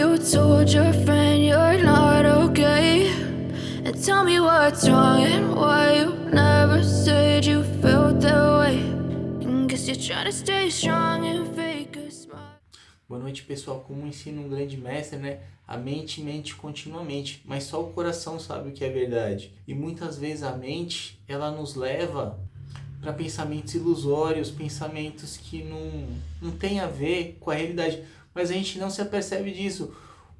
you told your friend you're not okay? And tell me what's wrong and why you never said you felt that way. And guess you're trying to stay strong and fake a smile. Boa noite, pessoal. Como ensina um grande mestre, né? A mente mente continuamente, mas só o coração sabe o que é verdade. E muitas vezes a mente, ela nos leva para pensamentos ilusórios, pensamentos que não tem a ver com a realidade. Mas a gente não se apercebe disso,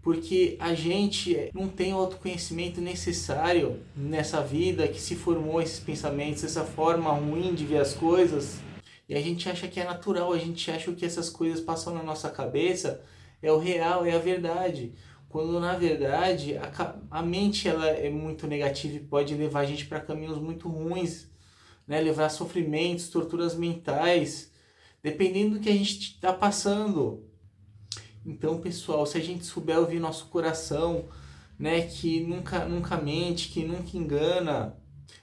porque a gente não tem o autoconhecimento necessário nessa vida que se formou esses pensamentos, essa forma ruim de ver as coisas. E a gente acha que é natural, a gente acha que essas coisas passam na nossa cabeça é o real, é a verdade. Quando na verdade a mente ela é muito negativa e pode levar a gente para caminhos muito ruins, né? Levar a sofrimentos, torturas mentais, dependendo do que a gente está passando. Então, pessoal, se a gente souber ouvir nosso coração, né, que nunca mente, que nunca engana,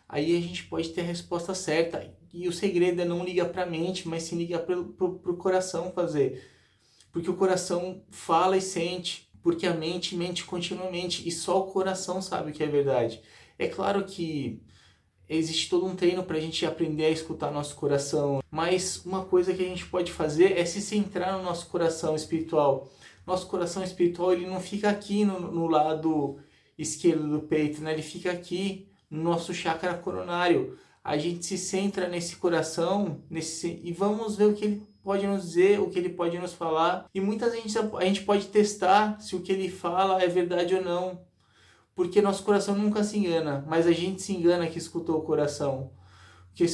aí a gente pode ter a resposta certa. E o segredo é não ligar para a mente, mas sim ligar pro coração fazer. Porque o coração fala e sente, porque a mente mente continuamente e só o coração sabe o que é verdade. É claro que existe todo um treino para a gente aprender a escutar nosso coração, mas uma coisa que a gente pode fazer é se centrar no nosso coração espiritual. Nosso coração espiritual ele não fica aqui no lado esquerdo do peito, né? Ele fica aqui no nosso chakra coronário. A gente se centra nesse coração e vamos ver o que ele pode nos dizer, o que ele pode nos falar. E muitas vezes a gente pode testar se o que ele fala é verdade ou não. Porque nosso coração nunca se engana, mas a gente se engana que escutou o coração. Porque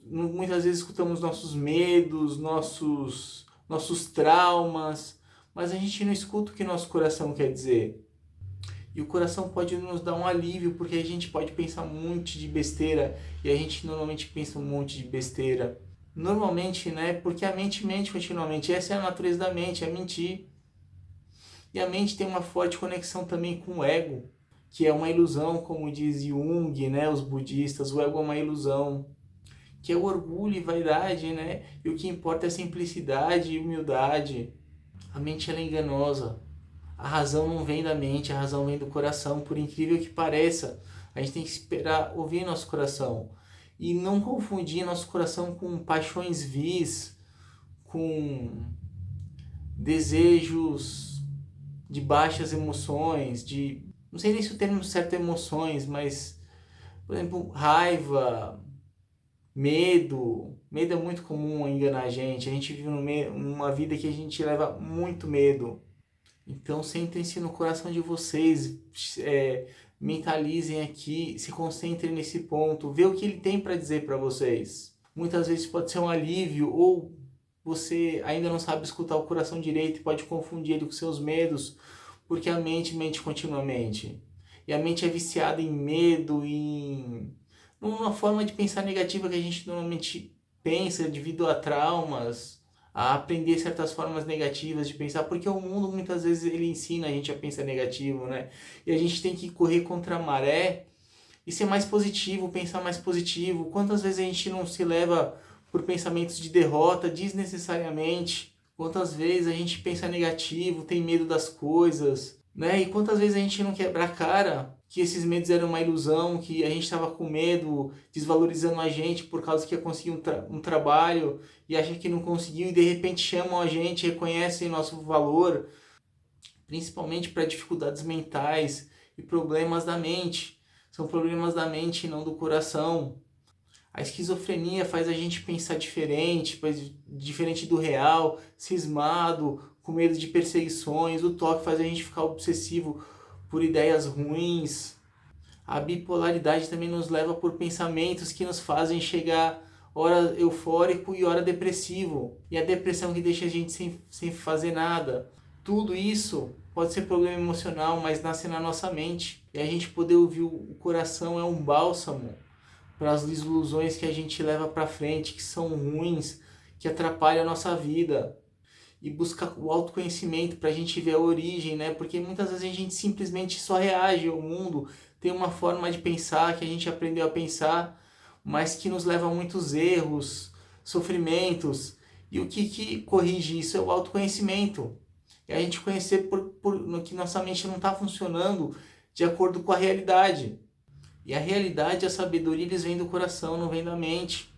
muitas vezes escutamos nossos medos, nossos traumas, mas a gente não escuta o que nosso coração quer dizer. E o coração pode nos dar um alívio, porque a gente pode pensar um monte de besteira, e a gente normalmente pensa um monte de besteira. Normalmente, né? Porque a mente mente continuamente. Essa é a natureza da mente, é mentir. E a mente tem uma forte conexão também com o ego, que é uma ilusão, como diz Jung, né, os budistas. O ego é uma ilusão, que é o orgulho e vaidade, né? E o que importa é simplicidade e humildade. A mente ela é enganosa. A razão não vem da mente, a razão vem do coração, por incrível que pareça. A gente tem que esperar ouvir nosso coração e não confundir nosso coração com paixões vis, com desejos de baixas emoções, não sei nem se o termo certo é emoções, mas, por exemplo, raiva, medo. Medo é muito comum enganar a gente. A gente vive numa vida que a gente leva muito medo. Então, sentem-se no coração de vocês, mentalizem aqui, se concentrem nesse ponto, vê o que ele tem para dizer para vocês. Muitas vezes pode ser um alívio, ou você ainda não sabe escutar o coração direito e pode confundir ele com seus medos, porque a mente mente continuamente. E a mente é viciada em medo, em uma forma de pensar negativa que a gente normalmente pensa devido a traumas, a aprender certas formas negativas de pensar, porque o mundo muitas vezes ele ensina a gente a pensar negativo, né? E a gente tem que correr contra a maré e ser mais positivo, pensar mais positivo. Quantas vezes a gente não se leva por pensamentos de derrota desnecessariamente? Quantas vezes a gente pensa negativo, tem medo das coisas, né? E quantas vezes a gente não quebra a cara que esses medos eram uma ilusão, que a gente estava com medo, desvalorizando a gente por causa que ia conseguir um trabalho e acha que não conseguiu e de repente chamam a gente, reconhecem nosso valor, principalmente para dificuldades mentais e problemas da mente. São problemas da mente e não do coração. A esquizofrenia faz a gente pensar diferente, diferente do real, cismado, com medo de perseguições. O toque faz a gente ficar obsessivo por ideias ruins. A bipolaridade também nos leva por pensamentos que nos fazem chegar hora eufórico e hora depressivo. E a depressão que deixa a gente sem fazer nada. Tudo isso pode ser problema emocional, mas nasce na nossa mente. E a gente poder ouvir o coração é um bálsamo para as ilusões que a gente leva para frente, que são ruins, que atrapalham a nossa vida. E buscar o autoconhecimento para a gente ver a origem, né? Porque muitas vezes a gente simplesmente só reage ao mundo, tem uma forma de pensar que a gente aprendeu a pensar, mas que nos leva a muitos erros, sofrimentos. E o que corrige isso é o autoconhecimento. É a gente conhecer no que nossa mente não está funcionando de acordo com a realidade. E a realidade, a sabedoria, eles vêm do coração, não vem da mente.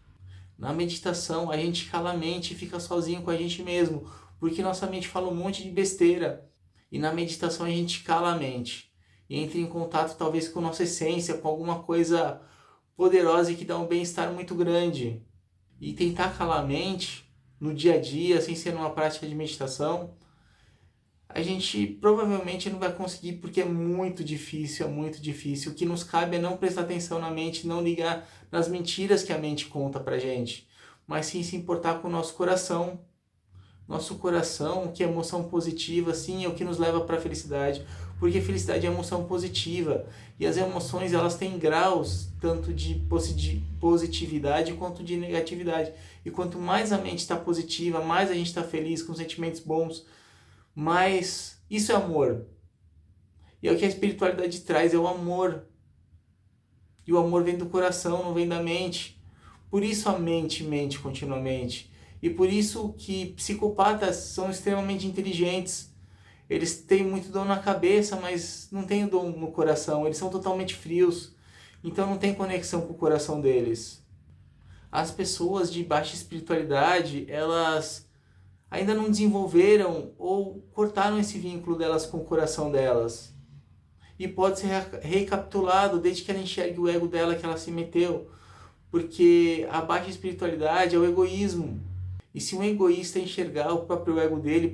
Na meditação, a gente cala a mente e fica sozinho com a gente mesmo, porque nossa mente fala um monte de besteira. E na meditação a gente cala a mente e entra em contato talvez com nossa essência, com alguma coisa poderosa e que dá um bem-estar muito grande. E tentar calar a mente no dia a dia, sem ser numa prática de meditação, a gente provavelmente não vai conseguir, porque é muito difícil, é muito difícil. O que nos cabe é não prestar atenção na mente, não ligar nas mentiras que a mente conta pra gente, mas sim se importar com o nosso coração. Nosso coração, que é emoção positiva, sim, é o que nos leva para a felicidade, porque felicidade é emoção positiva, e as emoções, elas têm graus, tanto de positividade quanto de negatividade, e quanto mais a mente está positiva, mais a gente está feliz, com sentimentos bons, mais isso é amor. E é o que a espiritualidade traz, é o amor, e o amor vem do coração, não vem da mente. Por isso a mente mente continuamente. E por isso que psicopatas são extremamente inteligentes. Eles têm muito dom na cabeça, mas não têm dom no coração. Eles são totalmente frios. Então não tem conexão com o coração deles. As pessoas de baixa espiritualidade, elas ainda não desenvolveram ou cortaram esse vínculo delas com o coração delas. E pode ser recapitulado desde que ela enxergue o ego dela que ela se meteu. Porque a baixa espiritualidade é o egoísmo. E se um egoísta enxergar o próprio ego dele,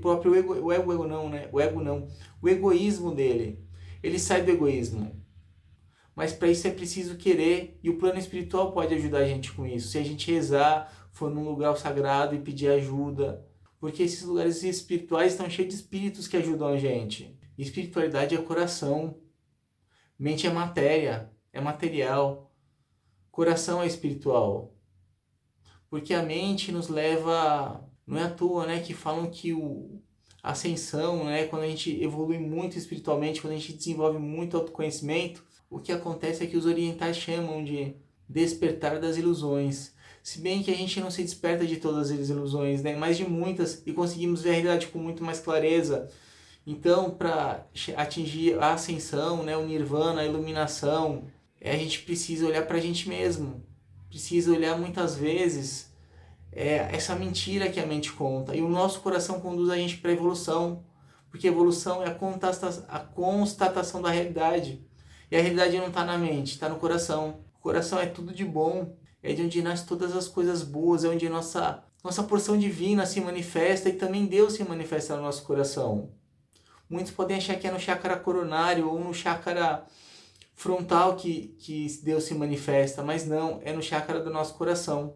o egoísmo dele, ele sai do egoísmo. Mas para isso é preciso querer, e o plano espiritual pode ajudar a gente com isso. Se a gente rezar, for num lugar sagrado e pedir ajuda, porque esses lugares espirituais estão cheios de espíritos que ajudam a gente. Espiritualidade é coração, mente é matéria, é material, coração é espiritual. Porque a mente nos leva, não é à toa, né, que falam que a ascensão, né, quando a gente evolui muito espiritualmente, quando a gente desenvolve muito autoconhecimento, o que acontece é que os orientais chamam de despertar das ilusões. Se bem que a gente não se desperta de todas as ilusões, né, mas de muitas, e conseguimos ver a realidade com muito mais clareza. Então, para atingir a ascensão, né, o nirvana, a iluminação, a gente precisa olhar para a gente mesmo. Precisa olhar muitas vezes essa mentira que a mente conta. E o nosso coração conduz a gente para a evolução. Porque a evolução é a constatação da realidade. E a realidade não está na mente, está no coração. O coração é tudo de bom. É de onde nascem todas as coisas boas. É onde nossa porção divina se manifesta. E também Deus se manifesta no nosso coração. Muitos podem achar que é no chakra coronário ou no chakra frontal que Deus se manifesta, mas não, é no chakra do nosso coração.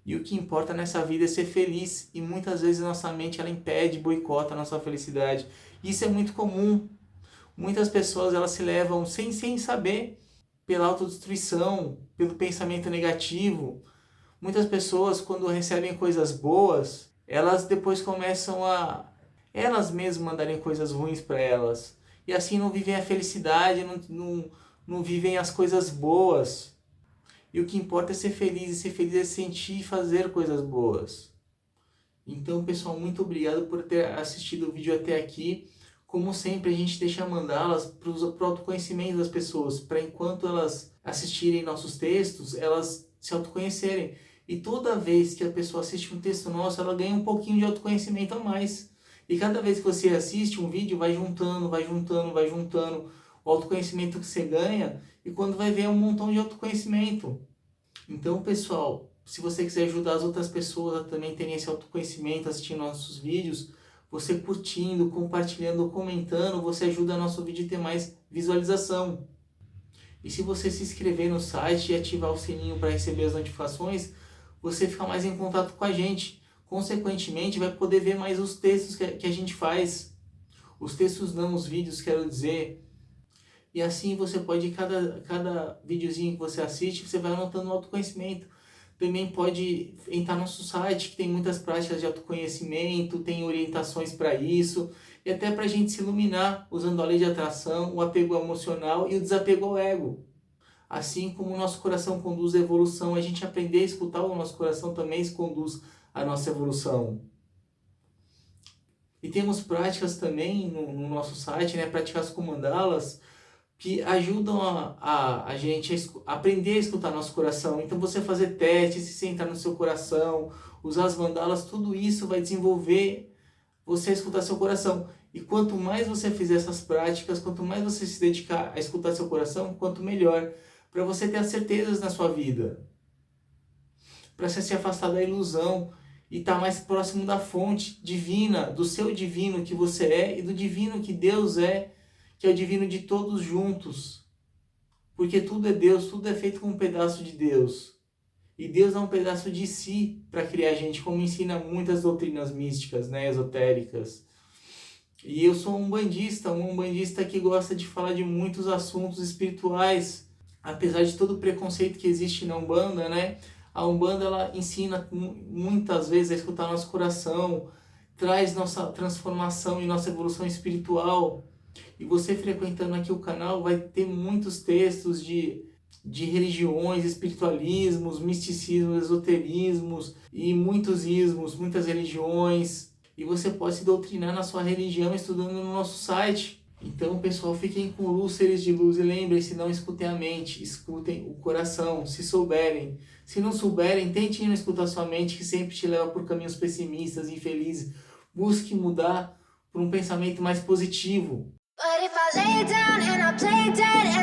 E o que importa nessa vida é ser feliz, e muitas vezes nossa mente ela impede, boicota a nossa felicidade. Isso é muito comum. Muitas pessoas elas se levam sem saber pela autodestruição, pelo pensamento negativo. Muitas pessoas, quando recebem coisas boas, elas depois começam a elas mesmas mandarem coisas ruins para elas. E assim não vivem a felicidade, não vivem as coisas boas. E o que importa é ser feliz, e ser feliz é sentir e fazer coisas boas. Então, pessoal, muito obrigado por ter assistido o vídeo até aqui. Como sempre, a gente deixa mandalas para o autoconhecimento das pessoas, para enquanto elas assistirem nossos textos, elas se autoconhecerem. E toda vez que a pessoa assiste um texto nosso, ela ganha um pouquinho de autoconhecimento a mais. E cada vez que você assiste um vídeo, vai juntando o autoconhecimento que você ganha, e quando vai ver é um montão de autoconhecimento. Então, pessoal, se você quiser ajudar as outras pessoas a também terem esse autoconhecimento assistindo nossos vídeos, você curtindo, compartilhando, comentando, você ajuda nosso vídeo a ter mais visualização. E se você se inscrever no site e ativar o sininho para receber as notificações, você fica mais em contato com a gente. Consequentemente, vai poder ver mais os textos que a gente faz. Os textos não, os vídeos, quero dizer. E assim você pode, cada videozinho que você assiste, você vai anotando o autoconhecimento. Também pode entrar no nosso site, que tem muitas práticas de autoconhecimento, tem orientações para isso. E até para a gente se iluminar, usando a lei de atração, o apego emocional e o desapego ao ego. Assim como o nosso coração conduz à evolução, a gente aprender a escutar o nosso coração também se conduz à nossa evolução. E temos práticas também no nosso site, né? Práticas com mandalas, que ajudam a gente a aprender a escutar nosso coração. Então você fazer testes, se sentar no seu coração, usar as mandalas, tudo isso vai desenvolver você a escutar seu coração. E quanto mais você fizer essas práticas, quanto mais você se dedicar a escutar seu coração, quanto melhor, para você ter as certezas na sua vida, para você se afastar da ilusão e estar mais próximo da fonte divina, do seu divino que você é e do divino que Deus é, que é o divino de todos juntos. Porque tudo é Deus, tudo é feito com um pedaço de Deus. E Deus dá um pedaço de si para criar a gente, como ensina muitas doutrinas místicas, né, esotéricas. E eu sou um umbandista que gosta de falar de muitos assuntos espirituais, apesar de todo o preconceito que existe na Umbanda, né? A Umbanda, ela ensina muitas vezes a escutar nosso coração, traz nossa transformação e nossa evolução espiritual. E você frequentando aqui o canal vai ter muitos textos de religiões, espiritualismos, misticismos, esoterismos e muitos ismos, muitas religiões. E você pode se doutrinar na sua religião estudando no nosso site. Então, pessoal, fiquem com luz, seres de luz, e lembrem-se, não escutem a mente, escutem o coração, se souberem. Se não souberem, tentem não escutar sua mente, que sempre te leva por caminhos pessimistas, infelizes. Busque mudar por um pensamento mais positivo. But if I lay down and I play dead